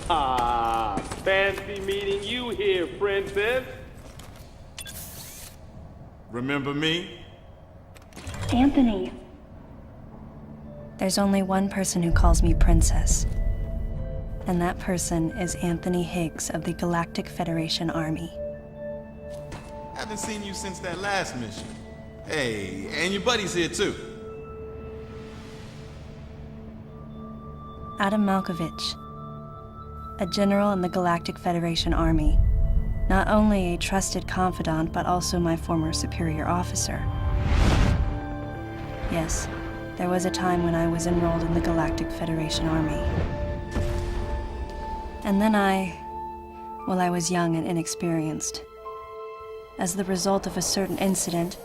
Ah, fancy meeting you here, princess. Remember me? Anthony. There's only one person who calls me princess. And that person is Anthony Higgs of the Galactic Federation Army. Haven't seen you since that last mission. Hey, and your buddy's here too. Adam Malkovich, a general in the Galactic Federation Army. Not only a trusted confidant, but also my former superior officer. Yes, there was a time when I was enrolled in the Galactic Federation Army. And then I was young and inexperienced. As the result of a certain incident,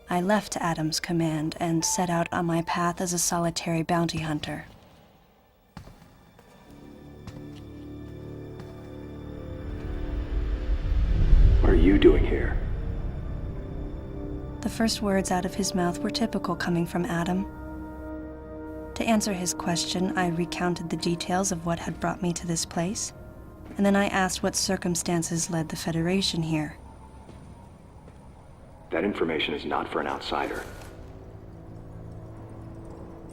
I left Adam's command and set out on my path as a solitary bounty hunter. What are you doing here? The first words out of his mouth were typical coming from Adam. To answer his question, I recounted the details of what had brought me to this place, and then I asked what circumstances led the Federation here. That information is not for an outsider.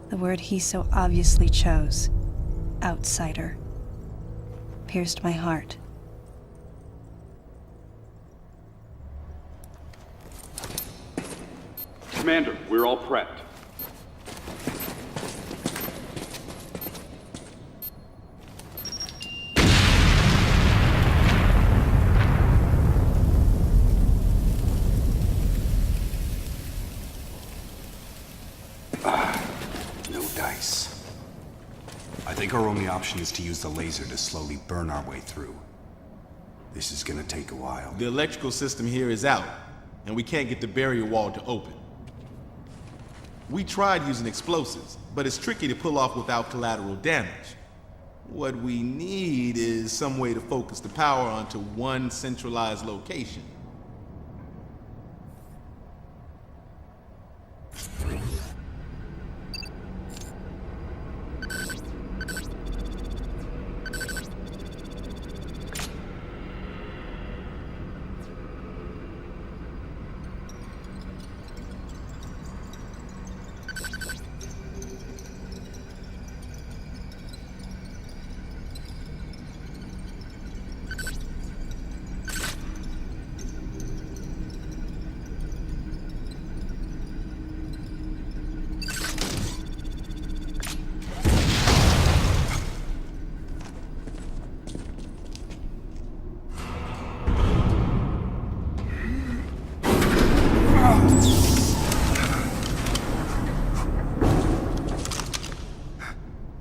The word he so obviously chose, outsider, pierced my heart. Commander, we're all prepped. No dice. I think our only option is to use the laser to slowly burn our way through. This is gonna take a while. The electrical system here is out, and we can't get the barrier wall to open. We tried using explosives, but it's tricky to pull off without collateral damage. What we need is some way to focus the power onto one centralized location.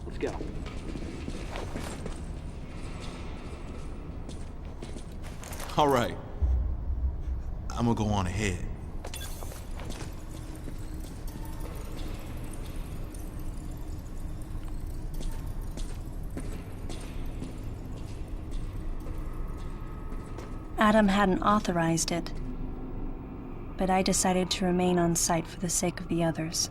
Let's go. All right. I'm gonna go on ahead. Adam hadn't authorized it, but I decided to remain on site for the sake of the others.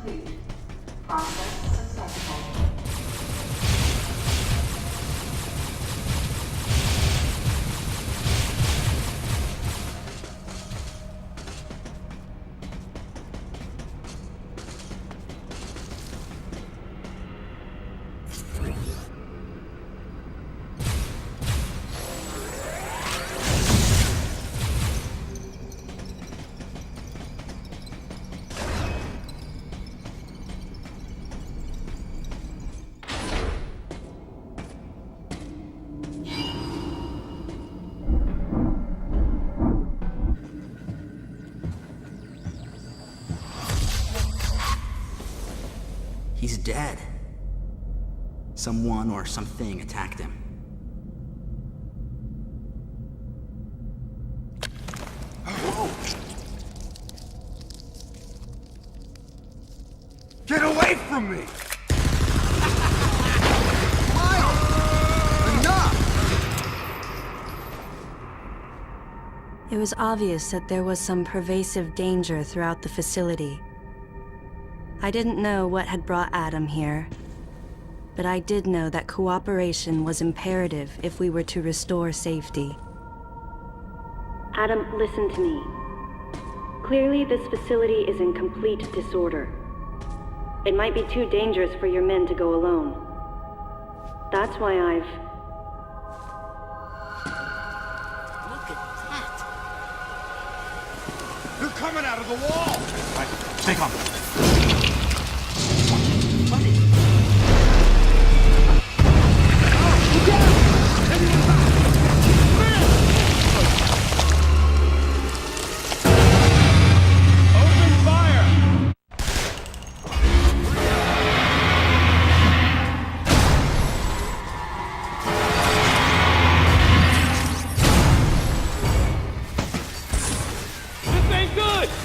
complete. Process successful. He's dead. Someone or something attacked him. Get away from me! It was obvious that there was some pervasive danger throughout the facility. I didn't know what had brought Adam here, but I did know that cooperation was imperative if we were to restore safety. Adam, listen to me. Clearly, this facility is in complete disorder. It might be too dangerous for your men to go alone. That's why I've... Look at that! They're coming out of the wall! Right, stay calm.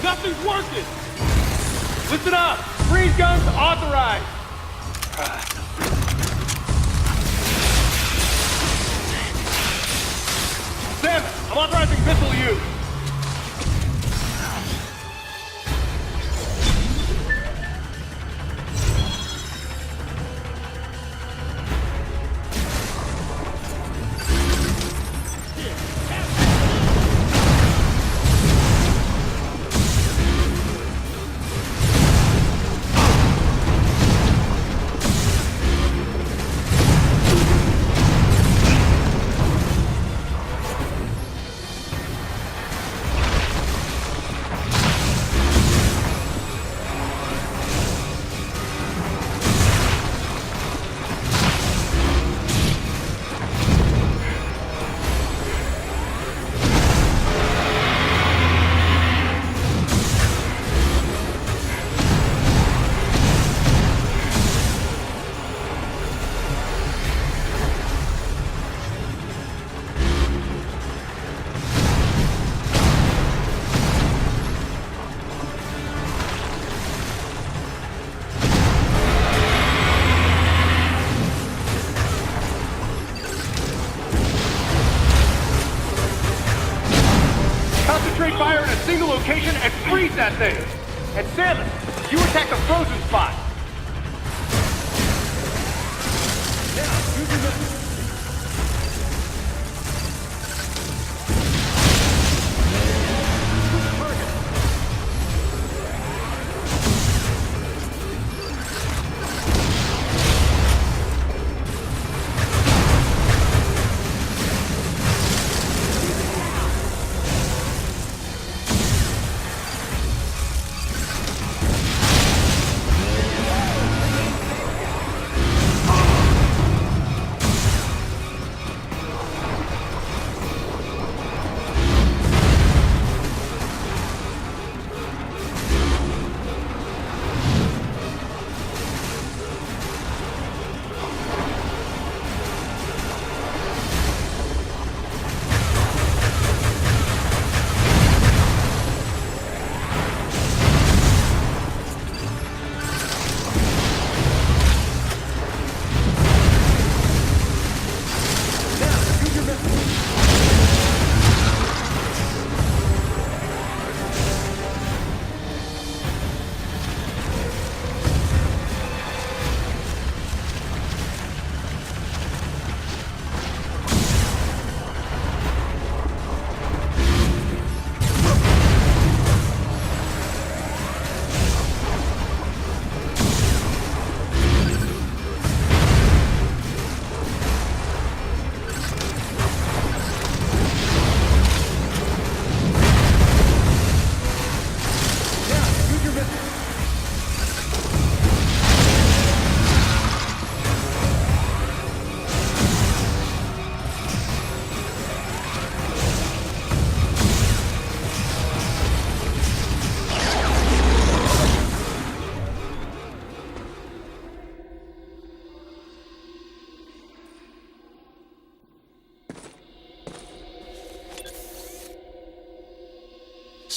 Nothing's working! Listen up! Freeze guns authorized! Sam, I'm authorizing missile use! Concentrate fire in a single location and freeze that thing! And Samus, you attack the frozen spot! Yeah, use your missile.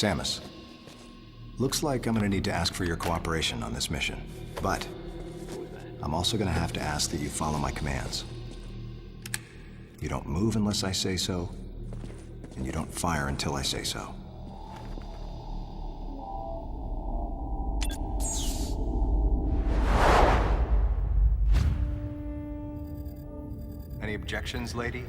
Samus, looks like I'm gonna need to ask for your cooperation on this mission, but I'm also gonna have to ask that you follow my commands. You don't move unless I say so, and you don't fire until I say so. Any objections, lady?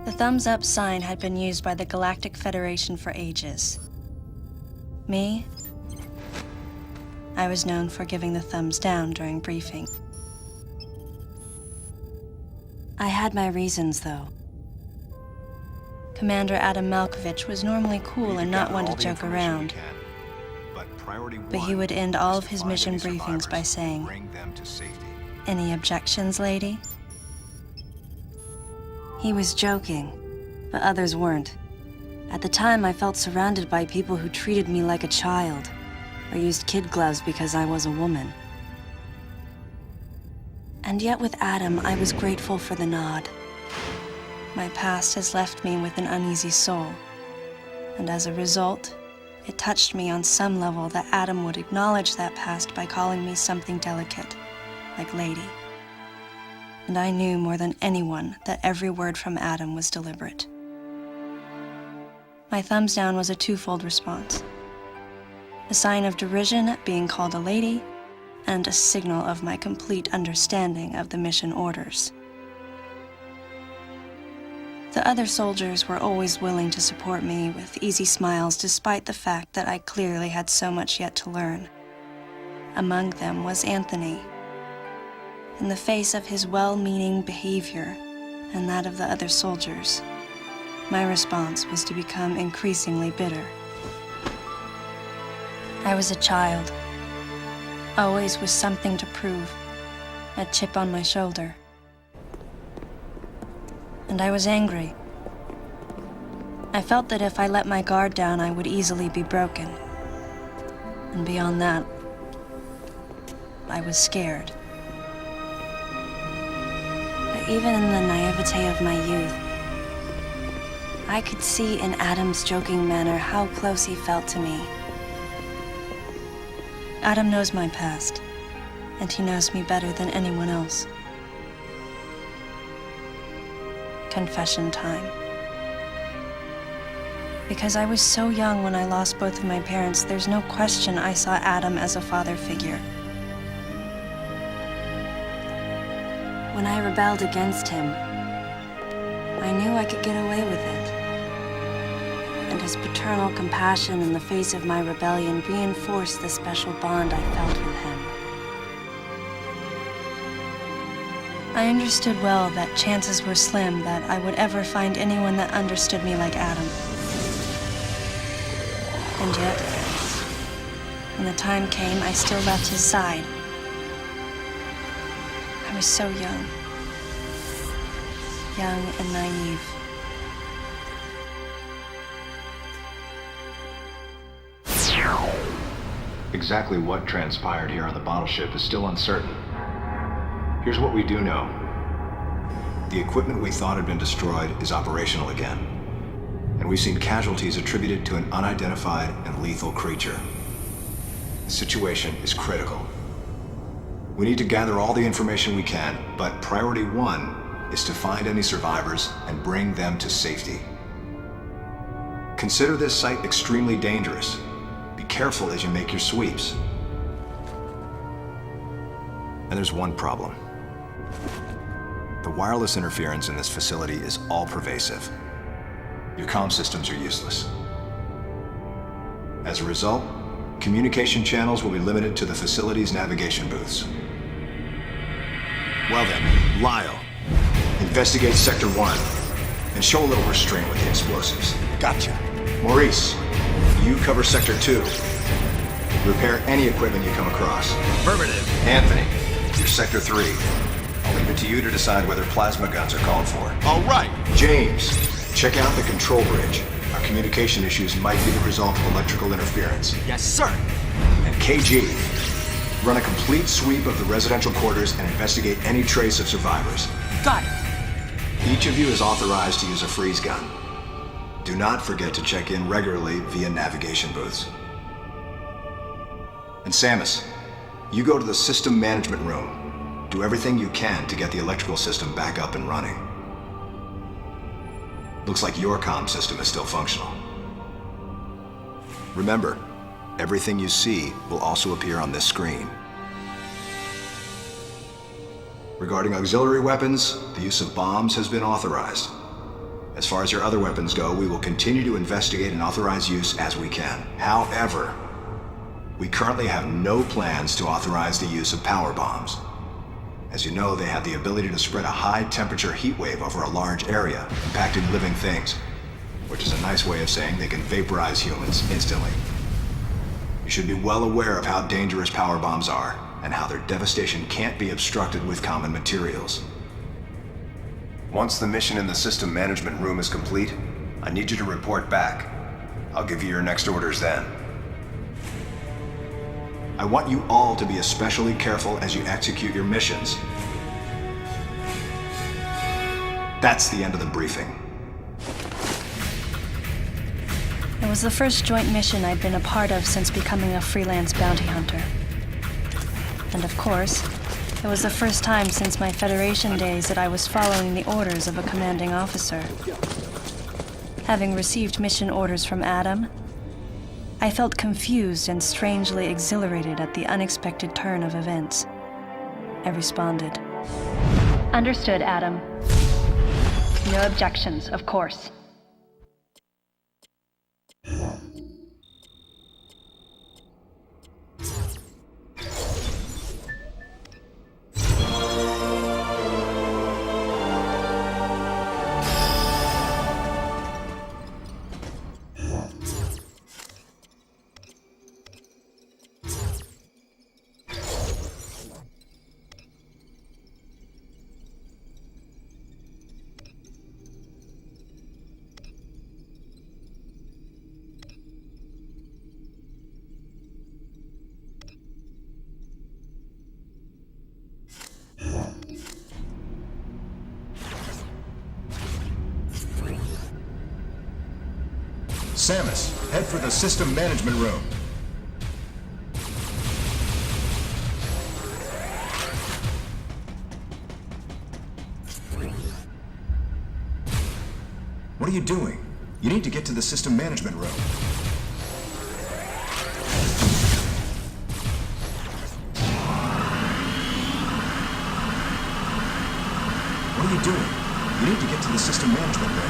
The thumbs up sign had been used by the Galactic Federation for ages. Me? I was known for giving the thumbs down during briefing. I had my reasons, though. Commander Adam Malkovich was normally cool and not one to joke around. But he would end all of his mission briefings by saying, "Any objections, lady?" He was joking, but others weren't. At the time, I felt surrounded by people who treated me like a child, or used kid gloves because I was a woman. And yet with Adam, I was grateful for the nod. My past has left me with an uneasy soul, and as a result, it touched me on some level that Adam would acknowledge that past by calling me something delicate, like lady. And I knew more than anyone that every word from Adam was deliberate. My thumbs down was a twofold response. A sign of derision at being called a lady, and a signal of my complete understanding of the mission orders. The other soldiers were always willing to support me with easy smiles despite the fact that I clearly had so much yet to learn. Among them was Anthony. In the face of his well-meaning behavior and that of the other soldiers, my response was to become increasingly bitter. I was a child, always with something to prove, a chip on my shoulder. And I was angry. I felt that if I let my guard down, I would easily be broken. And beyond that, I was scared. But even in the naivete of my youth, I could see in Adam's joking manner how close he felt to me. Adam knows my past, and he knows me better than anyone else. Confession time. Because I was so young when I lost both of my parents, there's no question I saw Adam as a father figure. When I rebelled against him, I knew I could get away with it. And his paternal compassion in the face of my rebellion reinforced the special bond I felt with him. I understood well that chances were slim that I would ever find anyone that understood me like Adam. And yet, when the time came, I still left his side. I was so young and naive. Exactly what transpired here on the bottle ship is still uncertain. Here's what we do know. The equipment we thought had been destroyed is operational again. And we've seen casualties attributed to an unidentified and lethal creature. The situation is critical. We need to gather all the information we can, but priority one is to find any survivors and bring them to safety. Consider this site extremely dangerous. Be careful as you make your sweeps. And there's one problem. The wireless interference in this facility is all-pervasive. Your comm systems are useless. As a result, communication channels will be limited to the facility's navigation booths. Well then, Lyle, investigate Sector 1 and show a little restraint with the explosives. Gotcha. Maurice, you cover Sector 2. Repair any equipment you come across. Affirmative. Anthony, you're Sector 3. I'll leave it to you to decide whether plasma guns are called for. All right. James, check out the control bridge. Our communication issues might be the result of electrical interference. Yes, sir. And KG, run a complete sweep of the residential quarters and investigate any trace of survivors. Got it. Each of you is authorized to use a freeze gun. Do not forget to check in regularly via navigation booths. And Samus, you go to the system management room. Do everything you can to get the electrical system back up and running. Looks like your comm system is still functional. Remember, everything you see will also appear on this screen. Regarding auxiliary weapons, the use of bombs has been authorized. As far as your other weapons go, we will continue to investigate and authorize use as we can. However, we currently have no plans to authorize the use of power bombs. As you know, they have the ability to spread a high-temperature heat wave over a large area, impacting living things, which is a nice way of saying they can vaporize humans instantly. You should be well aware of how dangerous power bombs are, and how their devastation can't be obstructed with common materials. Once the mission in the system management room is complete, I need you to report back. I'll give you your next orders then. I want you all to be especially careful as you execute your missions. That's the end of the briefing. It was the first joint mission I'd been a part of since becoming a freelance bounty hunter. And of course, it was the first time since my Federation days that I was following the orders of a commanding officer. Having received mission orders from Adam, I felt confused and strangely exhilarated at the unexpected turn of events. I responded. Understood, Adam. No objections, of course. Samus, head for the system management room. What are you doing? You need to get to the system management room. What are you doing? You need to get to the system management room.